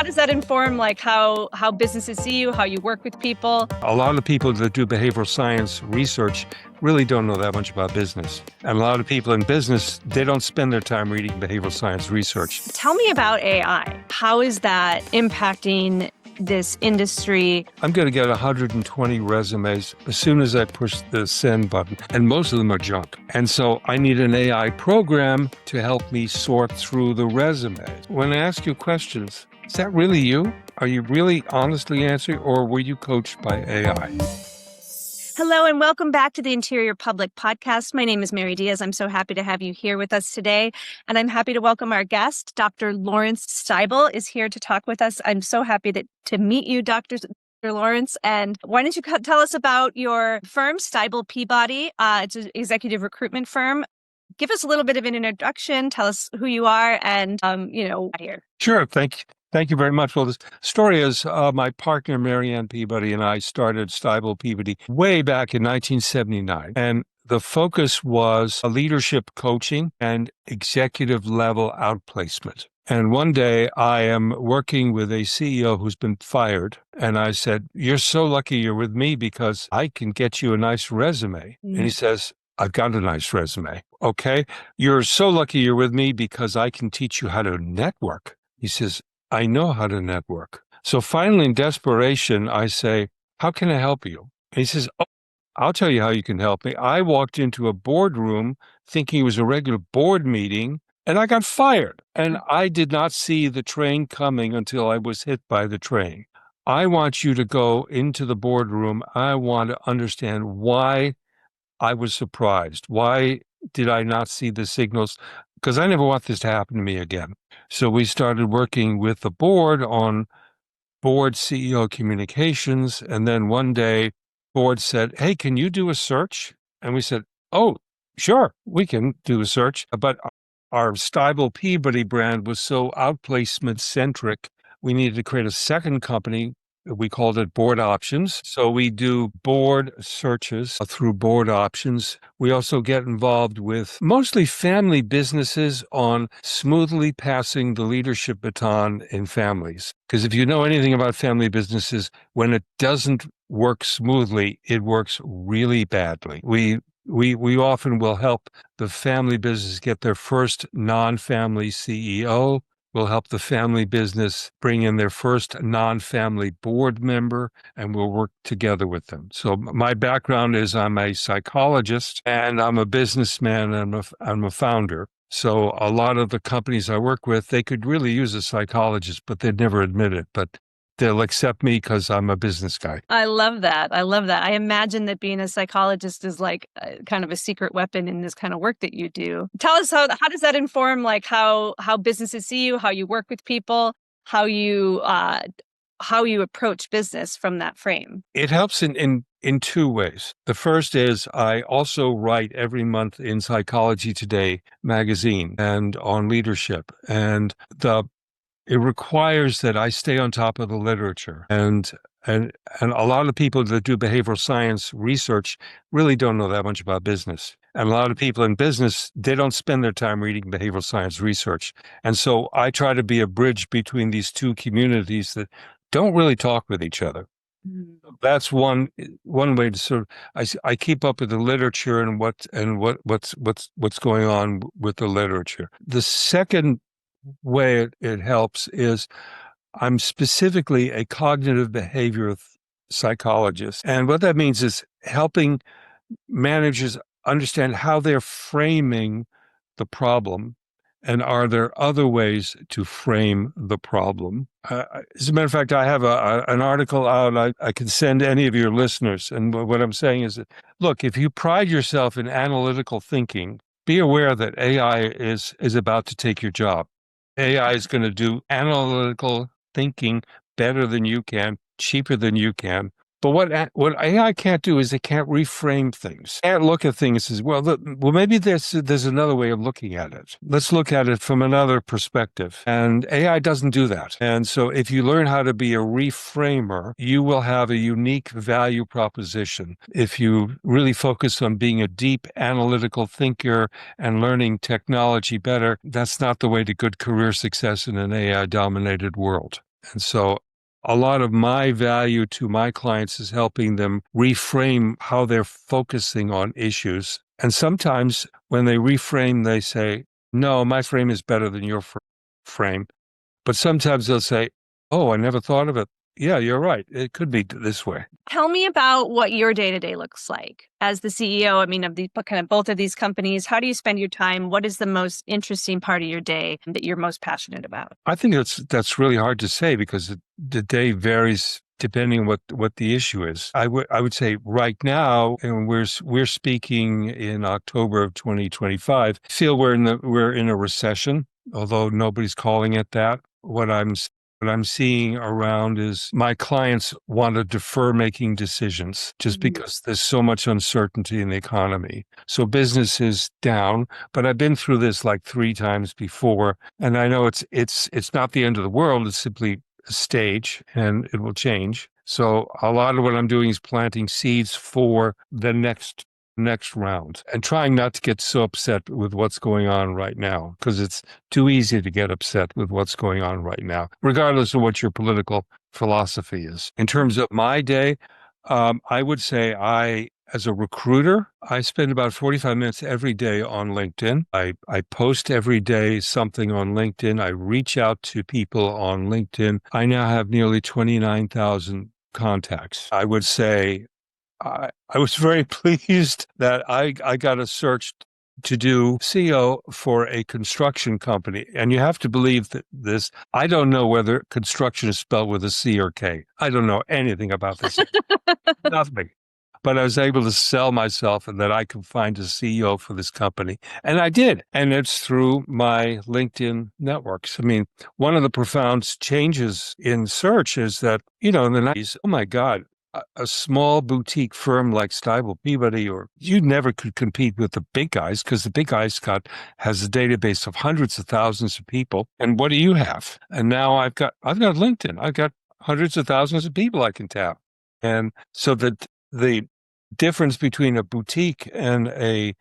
does that inform how businesses see you, how you work with people? A lot of people that do behavioral science research really don't know that much about business. And a lot of people in business, they don't spend their time reading behavioral science research. Tell me about AI. How is that impacting this industry? I'm going to get 120 resumes as soon as I push the send button, and most of them are junk. And so I need an AI program to help me sort through the resumes. When I ask you questions, is that really you? Are you really honestly answering, or were you coached by AI? Hello and welcome back to the Interior Public Podcast. My name is Mary Diaz. I'm so happy to have you here with us today. And I'm happy to welcome our guest, Dr. Lawrence Stybel is here to talk with us. I'm so happy to meet you, Dr. Lawrence. And why don't you tell us about your firm, Stybel Peabody? It's an executive recruitment firm. Give us a little bit of an introduction. Tell us who you are and, here. Sure. Thank you very much. Well, the story is my partner, Marianne Peabody, and I started Stybel Peabody way back in 1979. And the focus was leadership coaching and executive level outplacement. And one day I am working with a CEO who's been fired. And I said, "You're so lucky you're with me because I can get you a nice resume." And he says, "I've got a nice resume." "Okay. You're so lucky you're with me because I can teach you how to network." He says, "I know how to network." So finally, in desperation, I say, "How can I help you?" And he says, "Oh, I'll tell you how you can help me." I walked into a boardroom thinking it was a regular board meeting, and I got fired. And I did not see the train coming until I was hit by the train. "I want you to go into the boardroom. I want to understand why I was surprised. Why did I not see the signals? Because I never want this to happen to me again." So we started working with the board on board CEO communications. And then one day, board said, "Hey, can you do a search?" And we said, "Oh, sure, we can do a search." But our Stybel Peabody brand was so outplacement centric, we needed to create a second company. We called it Board Options. So we do board searches through Board Options. We also get involved with mostly family businesses on smoothly passing the leadership baton in families. Because if you know anything about family businesses, when it doesn't work smoothly, it works really badly. We often will help the family business get their first non-family CEO. We'll help the family business bring in their first non-family board member, and we'll work together with them. So my background is I'm a psychologist, and I'm a businessman, and I'm a founder. So a lot of the companies I work with, they could really use a psychologist, but they'd never admit it. But they'll accept me because I'm a business guy. I love that. I imagine that being a psychologist is like kind of a secret weapon in this kind of work that you do. Tell us how does that inform how businesses see you, how you work with people, how you approach business from that frame? It helps in two ways. The first is I also write every month in Psychology Today magazine and on leadership, and it requires that I stay on top of the literature. And a lot of people that do behavioral science research really don't know that much about business. And a lot of people in business, they don't spend their time reading behavioral science research. And so I try to be a bridge between these two communities that don't really talk with each other. That's one way to sort of I keep up with the literature and what's going on with the literature. The second way it helps is I'm specifically a cognitive behavior psychologist. And what that means is helping managers understand how they're framing the problem, and are there other ways to frame the problem. As a matter of fact, I have an article out I can send any of your listeners. And what I'm saying is that, look, if you pride yourself in analytical thinking, be aware that AI is about to take your job. AI is going to do analytical thinking better than you can, cheaper than you can. But what AI can't do is it can't reframe things. It can't look at things as, well, maybe there's another way of looking at it. Let's look at it from another perspective. And AI doesn't do that. And so if you learn how to be a reframer, you will have a unique value proposition. If you really focus on being a deep analytical thinker and learning technology better, that's not the way to good career success in an AI-dominated world. And so a lot of my value to my clients is helping them reframe how they're focusing on issues. And sometimes when they reframe, they say, no, my frame is better than your frame. But sometimes they'll say, oh, I never thought of it. Yeah, you're right. It could be this way. Tell me about what your day-to-day looks like as the CEO. I mean, of the kind of both of these companies. How do you spend your time? What is the most interesting part of your day that you're most passionate about? I think that's really hard to say because the day varies depending on what the issue is. I would say right now, and we're speaking in October of 2025. I feel we're in a recession, although nobody's calling it that. What I'm seeing around is my clients want to defer making decisions just because there's so much uncertainty in the economy. So business is down, but I've been through this like 3 times before, and I know it's not the end of the world. It's simply a stage, and it will change. So a lot of what I'm doing is planting seeds for the next round and trying not to get so upset with what's going on right now, because it's too easy to get upset with what's going on right now, regardless of what your political philosophy is. In terms of my day, I would say as a recruiter, I spend about 45 minutes every day on LinkedIn. I post every day something on LinkedIn. I reach out to people on LinkedIn. I now have nearly 29,000 contacts. I would say I was very pleased that I got a search to do CEO for a construction company. And you have to believe that this, I don't know whether construction is spelled with a C or K. I don't know anything about this. Nothing. But I was able to sell myself and that I could find a CEO for this company. And I did. And it's through my LinkedIn networks. I mean, one of the profound changes in search is that, in the 90s, oh my God, a small boutique firm like Stybel Peabody, or you never could compete with the big guys because the big guys has a database of hundreds of thousands of people. And what do you have? And now I've got LinkedIn. I've got hundreds of thousands of people I can tap. And so that the difference between a boutique and a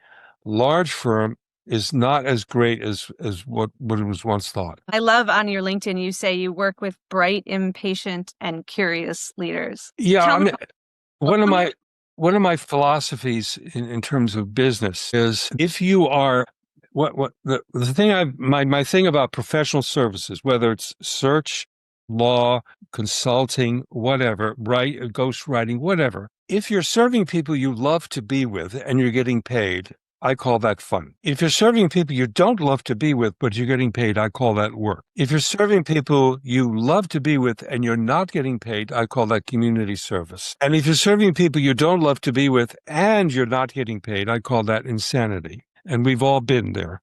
large firm is not as great as what it was once thought. I love on your LinkedIn, you say you work with bright, impatient, and curious leaders. Yeah, Tell I me, mean, one of my philosophies in terms of business is if you are the thing my thing about professional services, whether it's search, law, consulting, whatever, ghostwriting, whatever. If you're serving people you love to be with and you're getting paid, I call that fun. If you're serving people you don't love to be with, but you're getting paid, I call that work. If you're serving people you love to be with and you're not getting paid, I call that community service. And if you're serving people you don't love to be with and you're not getting paid, I call that insanity. And we've all been there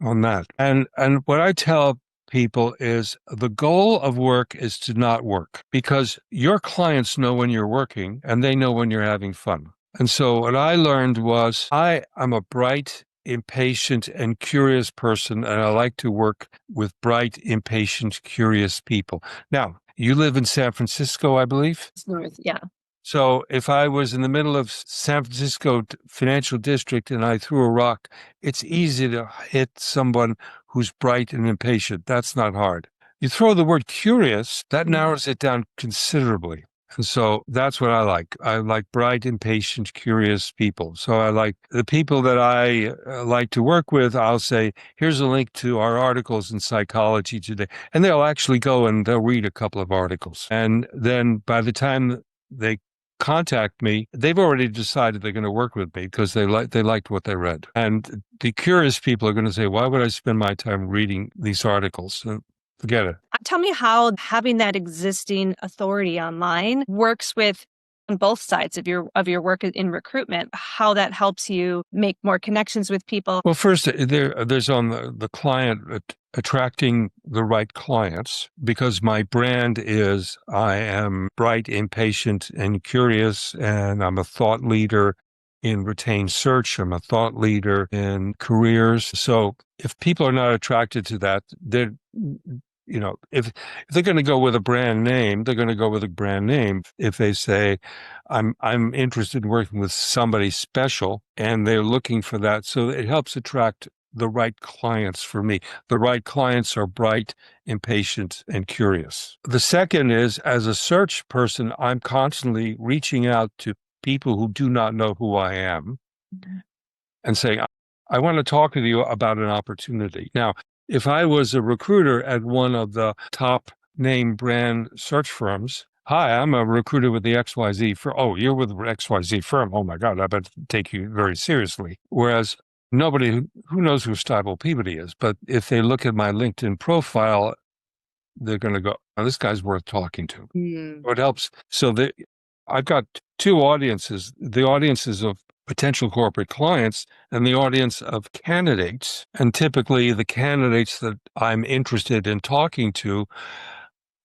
on that. And what I tell people is the goal of work is to not work because your clients know when you're working and they know when you're having fun. And so what I learned was I'm a bright, impatient, and curious person, and I like to work with bright, impatient, curious people. Now, you live in San Francisco, I believe? North, yeah. So if I was in the middle of San Francisco financial district and I threw a rock, it's easy to hit someone who's bright and impatient. That's not hard. You throw the word curious, that narrows it down considerably. And so that's what I like. I like bright, impatient, curious people. So I like the people that I like to work with. I'll say, here's a link to our articles in Psychology Today. And they'll actually go and they'll read a couple of articles. And then by the time they contact me, they've already decided they're going to work with me because they liked what they read. And the curious people are going to say, why would I spend my time reading these articles? Forget it. Tell me how having that existing authority online works with on both sides of your work in recruitment, how that helps you make more connections with people. Well, first, there's on the client attracting the right clients, because my brand is I am bright, impatient, and curious, and I'm a thought leader in retained search. I'm a thought leader in careers. So if people are not attracted to that, if they're going to go with a brand name, they're going to go with a brand name. If they say, I'm interested in working with somebody special and they're looking for that. So it helps attract the right clients for me. The right clients are bright, impatient, and curious. The second is, as a search person, I'm constantly reaching out to people who do not know who I am and saying, I want to talk with you about an opportunity. Now, if I was a recruiter at one of the top name brand search firms, hi, I'm a recruiter with the XYZ firm. Oh, you're with the XYZ firm. Oh my God, I better take you very seriously. Whereas nobody who knows who Stybel Peabody is, but if they look at my LinkedIn profile, they're going to go, oh, this guy's worth talking to. So it helps. So I've got two audiences, the audiences of potential corporate clients and the audience of candidates. And typically the candidates that I'm interested in talking to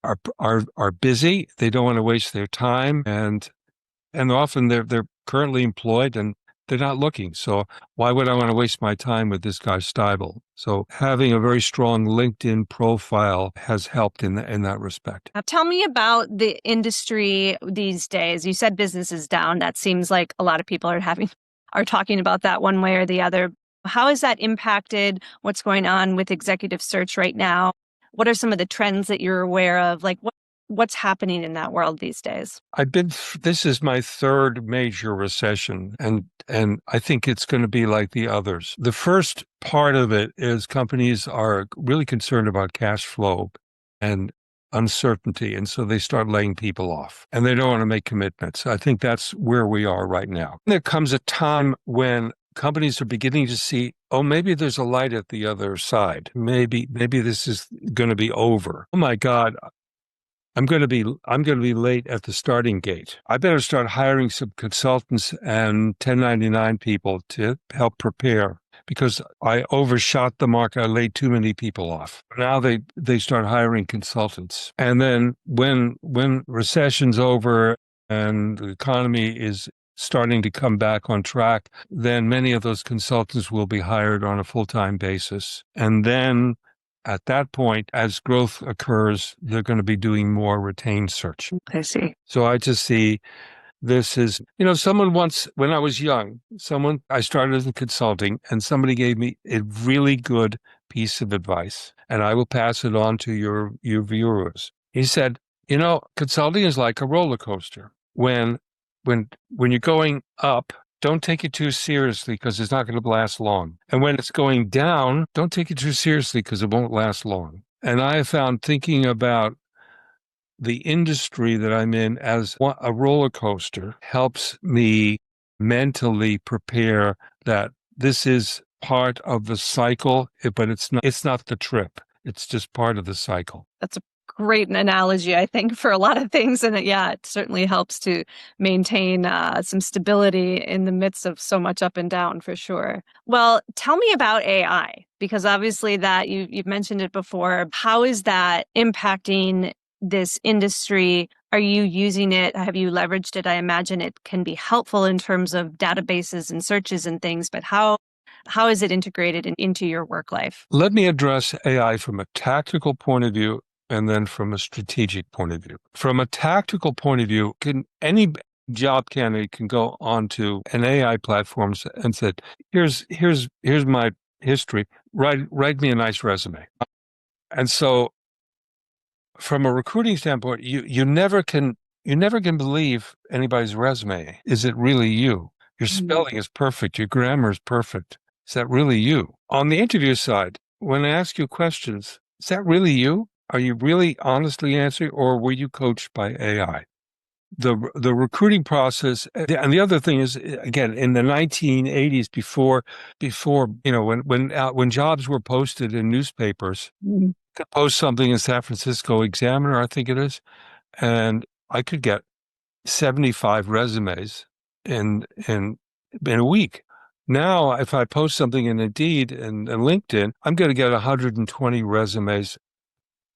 are busy. They don't want to waste their time, and often they're currently employed and they're not looking. So why would I want to waste my time with this guy Stybel? So having a very strong LinkedIn profile has helped in that respect. Now, tell me about the industry these days. You said business is down. That seems like a lot of people are talking about that one way or the other. How has that impacted what's going on with executive search right now? What are some of the trends that you're aware of? Like what's happening in that world these days? This is my third major recession, and I think it's going to be like the others. The first part of it is companies are really concerned about cash flow and uncertainty, and so they start laying people off, and they don't want to make commitments. I think that's where we are right now. There comes a time when companies are beginning to see, oh, maybe there's a light at the other side. Maybe this is going to be over. Oh my God, I'm going to be late at the starting gate. I better start hiring some consultants and 1099 people to help prepare because I overshot the mark. I laid too many people off. Now they start hiring consultants. And then when recession's over and the economy is starting to come back on track, then many of those consultants will be hired on a full-time basis. And then at that point, as growth occurs, they're going to be doing more retained search. I see. So I just see this is, someone once, when I was young, I started in consulting and somebody gave me a really good piece of advice, and I will pass it on to your viewers. He said, consulting is like a roller coaster. When you're going up, don't take it too seriously because it's not going to last long. And when it's going down, don't take it too seriously because it won't last long. And I have found thinking about the industry that I'm in as a roller coaster helps me mentally prepare that this is part of the cycle, but it's not the trip. It's just part of the cycle. That's a great analogy, I think, for a lot of things. And it certainly helps to maintain some stability in the midst of so much up and down, for sure. Well, tell me about AI, because obviously that you've mentioned it before. How is that impacting this industry? Are you using it? Have you leveraged it? I imagine it can be helpful in terms of databases and searches and things, but how is it integrated into your work life? Let me address AI from a tactical point of view and then from a strategic point of view. From a tactical point of view, any job candidate can go onto an AI platform and say, here's my history. Write me a nice resume. And so from a recruiting standpoint, you never can believe anybody's resume. Is it really you? Your spelling is perfect. Your grammar is perfect. Is that really you? On the interview side, when I ask you questions, is that really you? Are you really honestly answering, or were you coached by AI? The recruiting process, and the other thing is, again, in the 1980s, before when jobs were posted in newspapers, you could post something in San Francisco Examiner, I think it is, and I could get 75 resumes in a week. Now, if I post something in Indeed and LinkedIn, I'm going to get 120 resumes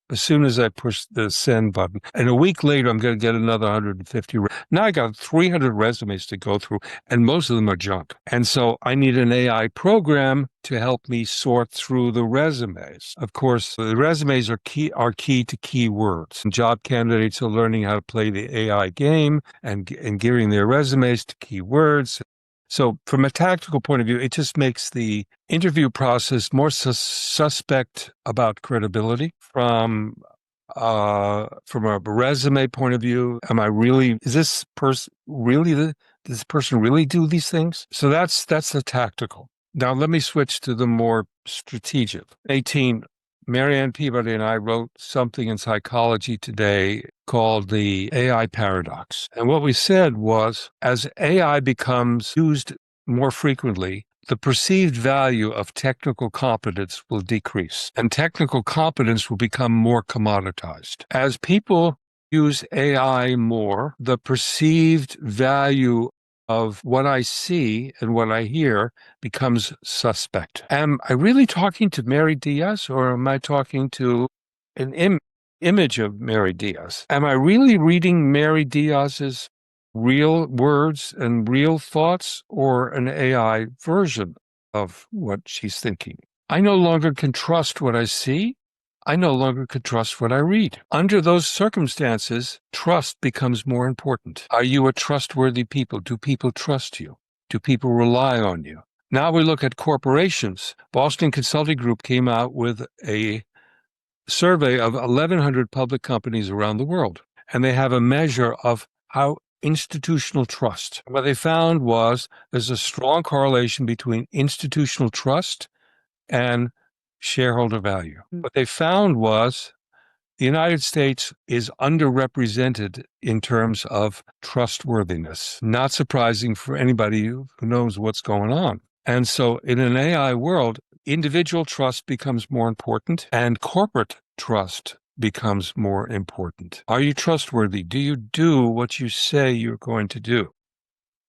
as soon as I push the send button. And a week later, I'm going to get another 150. Now I got 300 resumes to go through, and most of them are junk. And so I need an AI program to help me sort through the resumes. Of course, the resumes are key to keywords. And job candidates are learning how to play the AI game and gearing their resumes to keywords. So from a tactical point of view, it just makes the interview process more suspect about credibility. From a resume point of view, is this person really does this person really do these things? So that's the tactical. Now let me switch to the more strategic. 18, Marianne Peabody and I wrote something in Psychology Today called the AI paradox. And what we said was, as AI becomes used more frequently, the perceived value of technical competence will decrease, and technical competence will become more commoditized. As people use AI more, the perceived value of what I see and what I hear becomes suspect. Am I really talking to Mary Diaz, or am I talking to an image of Mary Diaz? Am I really reading Mary Diaz's real words and real thoughts, or an AI version of what she's thinking? I no longer can trust what I see. I no longer can trust what I read. Under those circumstances, trust becomes more important. Are you a trustworthy people? Do people trust you? Do people rely on you? Now we look at corporations. Boston Consulting Group came out with a survey of 1,100 public companies around the world, and they have a measure of how institutional trust. What they found was there's a strong correlation between institutional trust and shareholder value. What they found was the United States is underrepresented in terms of trustworthiness. Not surprising for anybody who knows what's going on. And so in an AI world, individual trust becomes more important and corporate trust becomes more important. Are you trustworthy? Do you do what you say you're going to do?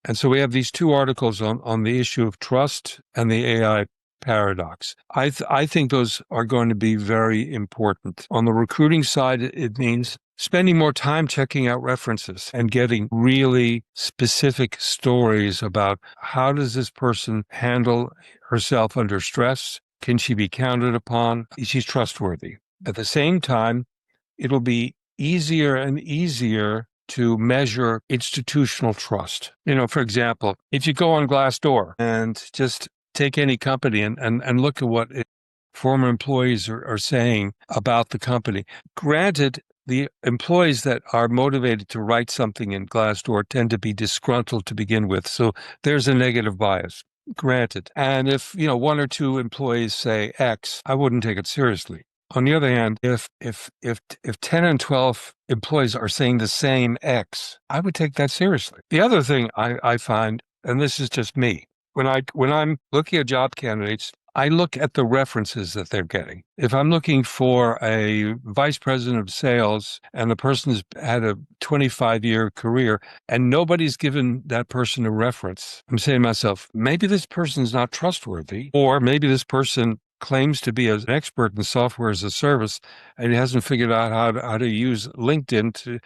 And so we have these two articles on the issue of trust and the AI paradox. I think those are going to be very important. On the recruiting side, it means spending more time checking out references and getting really specific stories about how does this person handle herself under stress? Can she be counted upon? Is she trustworthy? At the same time, it'll be easier and easier to measure institutional trust. For example, if you go on Glassdoor and just take any company and look at what former employees are saying about the company. Granted, the employees that are motivated to write something in Glassdoor tend to be disgruntled to begin with, so there's a negative bias. Granted. And if, one or two employees say X, I wouldn't take it seriously. On the other hand, if 10 and 12 employees are saying the same X, I would take that seriously. The other thing I find, and this is just me, when I'm looking at job candidates, I look at the references that they're getting. If I'm looking for a vice president of sales and the person's had a 25-year career and nobody's given that person a reference, I'm saying to myself, maybe this person's not trustworthy, or maybe this person claims to be an expert in software as a service and he hasn't figured out how to use LinkedIn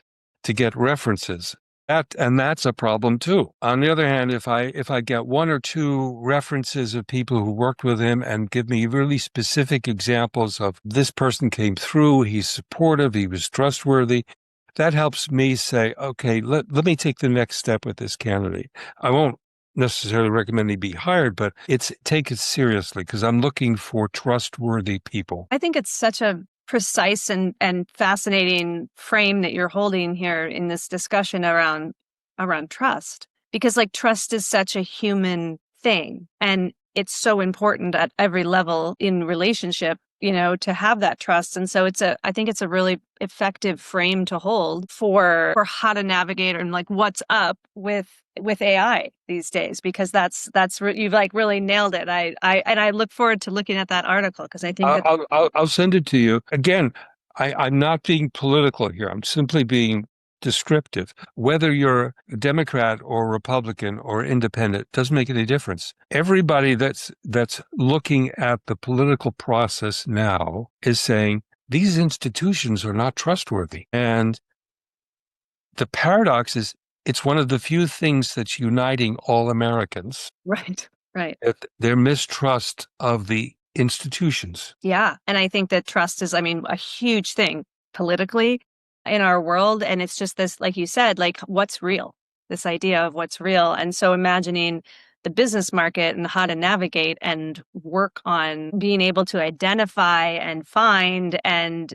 to get references. That's a problem too. On the other hand, if I get one or two references of people who worked with him and give me really specific examples of this person came through, he's supportive, he was trustworthy, that helps me say, okay, let me take the next step with this candidate. I won't necessarily recommend he be hired, but take it seriously because I'm looking for trustworthy people. I think it's such a precise and fascinating frame that you're holding here in this discussion around trust, because trust is such a human thing and it's so important at every level in relationship, to have that trust. And so I think it's a really effective frame to hold for how to navigate and what's up with AI these days, because you've really nailed it. I look forward to looking at that article because I think I'll send it to you. Again, I'm not being political here. I'm simply being descriptive. Whether you're a Democrat or Republican or independent doesn't make any difference. Everybody that's looking at the political process now is saying these institutions are not trustworthy. And the paradox is it's one of the few things that's uniting all Americans. Right. Their mistrust of the institutions. Yeah. And I think that trust is, a huge thing politically in our world. And it's just this, like you said, what's real, this idea of what's real. And so imagining the business market and how to navigate and work on being able to identify and find and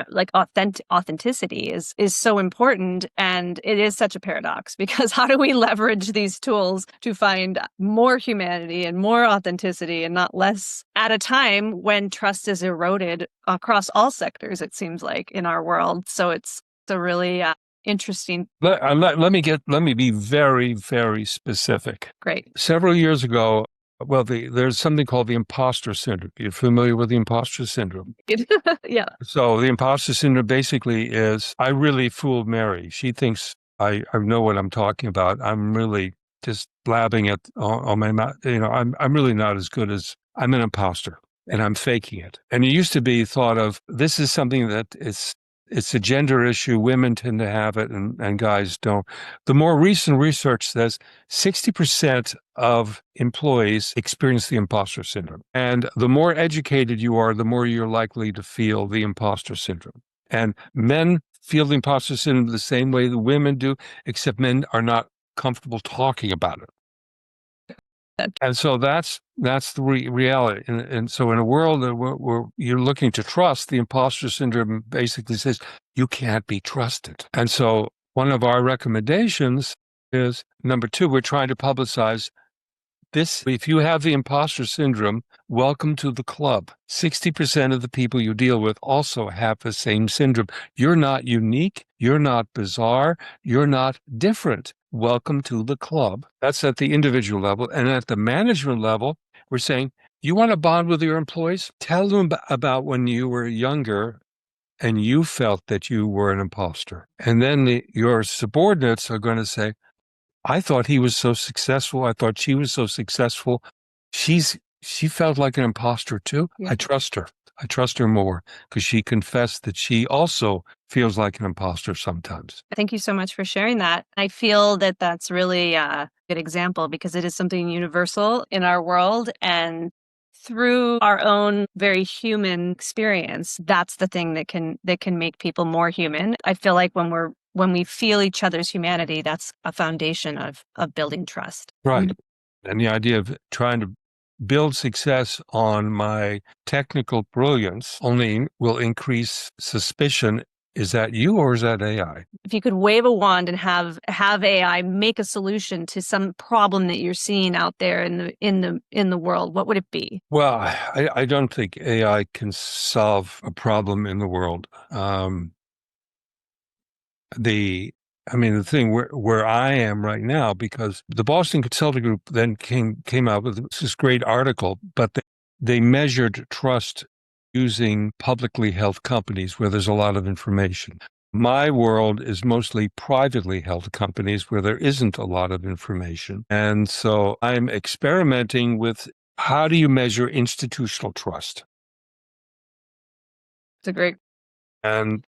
like authenticity is so important. And it is such a paradox because how do we leverage these tools to find more humanity and more authenticity and not less at a time when trust is eroded across all sectors, it seems like, in our world. So it's a really interesting. Let me be very, very specific. Great. Several years ago, well, there's something called the imposter syndrome. You're familiar with the imposter syndrome? Yeah. So the imposter syndrome basically is, I really fooled Mary. She thinks I know what I'm talking about. I'm really just blabbing it on my mouth. I'm really not as good as, I'm an imposter and I'm faking it. And it used to be thought of, this is something that it's a gender issue. Women tend to have it and guys don't. The more recent research says 60% of employees experience the imposter syndrome. And the more educated you are, the more you're likely to feel the imposter syndrome. And men feel the imposter syndrome the same way that women do, except men are not comfortable talking about it. And so that's the reality. And so in a world where you're looking to trust, the imposter syndrome basically says you can't be trusted. And so one of our recommendations is, number two, we're trying to publicize this. If you have the imposter syndrome, welcome to the club. 60% of the people you deal with also have the same syndrome. You're not unique. You're not bizarre. You're not different. Welcome to the club. That's at the individual level. And at the management level, we're saying, you want to bond with your employees? Tell them about when you were younger and you felt that you were an imposter. And then your subordinates are going to say, I thought he was so successful. I thought she was so successful. She felt like an imposter too. Yeah. I trust her. I trust her more because she confessed that she also feels like an imposter sometimes. Thank you so much for sharing that. I feel that that's really a good example because it is something universal in our world. And through our own very human experience, that's the thing that can make people more human. I feel like when we feel each other's humanity, that's a foundation of building trust. Right. And the idea of trying to build success on my technical brilliance only will increase suspicion. Is that you or is that AI? If you could wave a wand and have AI make a solution to some problem that you're seeing out there in the world, what would it be? Well, I don't think AI can solve a problem in the world. The thing where I am right now, because the Boston Consulting Group then came out with this great article, but they measured trust using publicly held companies where there's a lot of information. My world is mostly privately held companies where there isn't a lot of information. And so I'm experimenting with, how do you measure institutional trust? It's a great. And,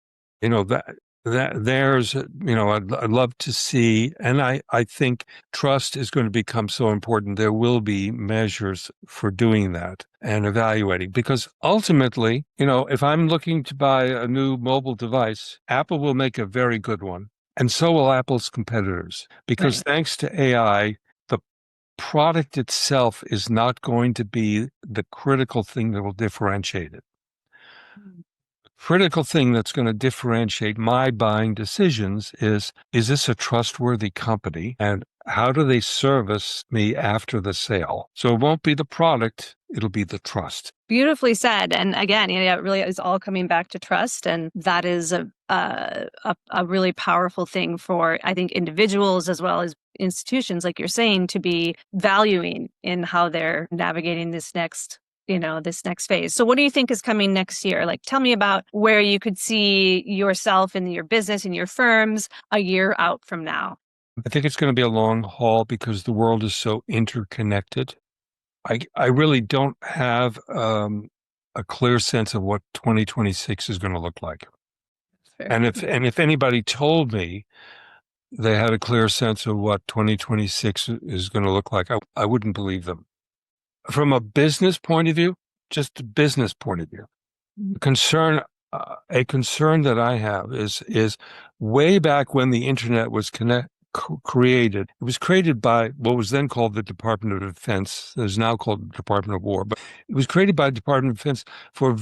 there's, I'd love to see, and I think trust is going to become so important. There will be measures for doing that and evaluating, because ultimately, if I'm looking to buy a new mobile device, Apple will make a very good one. And so will Apple's competitors, because thanks to AI, the product itself is not going to be the critical thing that will differentiate it. Critical thing that's going to differentiate my buying decisions is this a trustworthy company, and how do they service me after the sale? So it won't be the product, it'll be the trust. Beautifully said. And again, it really is all coming back to trust. And that is a really powerful thing for, I think, individuals as well as institutions, like you're saying, to be valuing in how they're navigating this next phase. So what do you think is coming next year? Like, tell me about where you could see yourself in your business and your firms a year out from now. I think it's going to be a long haul because the world is so interconnected. I really don't have a clear sense of what 2026 is going to look like. And if anybody told me they had a clear sense of what 2026 is going to look like, I wouldn't believe them. From a business point of view, just a business point of view, a concern that I have is way back when the internet was created. It was created by what was then called the Department of Defense. It is now called the Department of War, but it was created by the Department of Defense for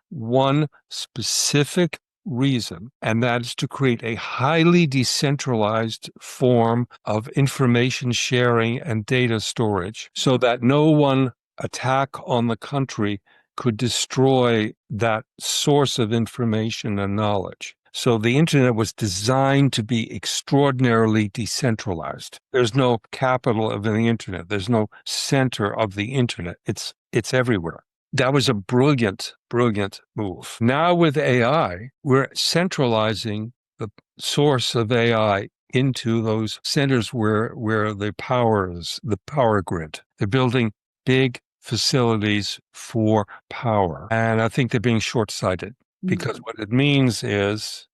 one specific reason, and that is to create a highly decentralized form of information sharing and data storage so that no one attack on the country could destroy that source of information and knowledge. So the internet was designed to be extraordinarily decentralized. There's no capital of the internet. There's no center of the internet. It's everywhere. That was a brilliant, brilliant move. Now with AI, we're centralizing the source of AI into those centers where the power is, the power grid. They're building big facilities for power. And I think they're being short-sighted because what it means is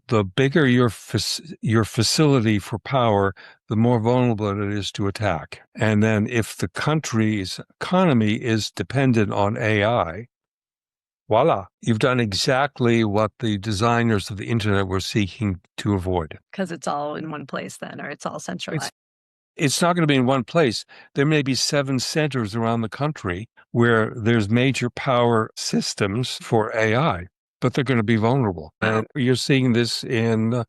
the bigger your facility for power, the more vulnerable it is to attack. And then if the country's economy is dependent on AI, voila, you've done exactly what the designers of the internet were seeking to avoid. Because it's all in one place then, or it's all centralized. It's not going to be in one place. There may be 7 centers around the country where there's major power systems for AI, but they're going to be vulnerable. And you're seeing this in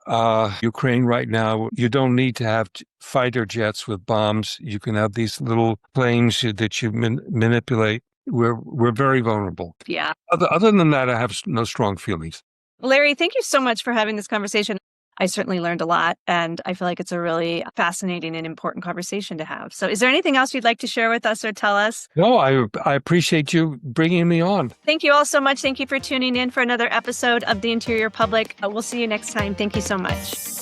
Ukraine right now. You don't need to have fighter jets with bombs. You can have these little planes that you manipulate. We're very vulnerable. Yeah. Other than that, I have no strong feelings. Larry, thank you so much for having this conversation. I certainly learned a lot, and I feel like it's a really fascinating and important conversation to have. So is there anything else you'd like to share with us or tell us? No, I appreciate you bringing me on. Thank you all so much. Thank you for tuning in for another episode of The Interior Public. We'll see you next time. Thank you so much.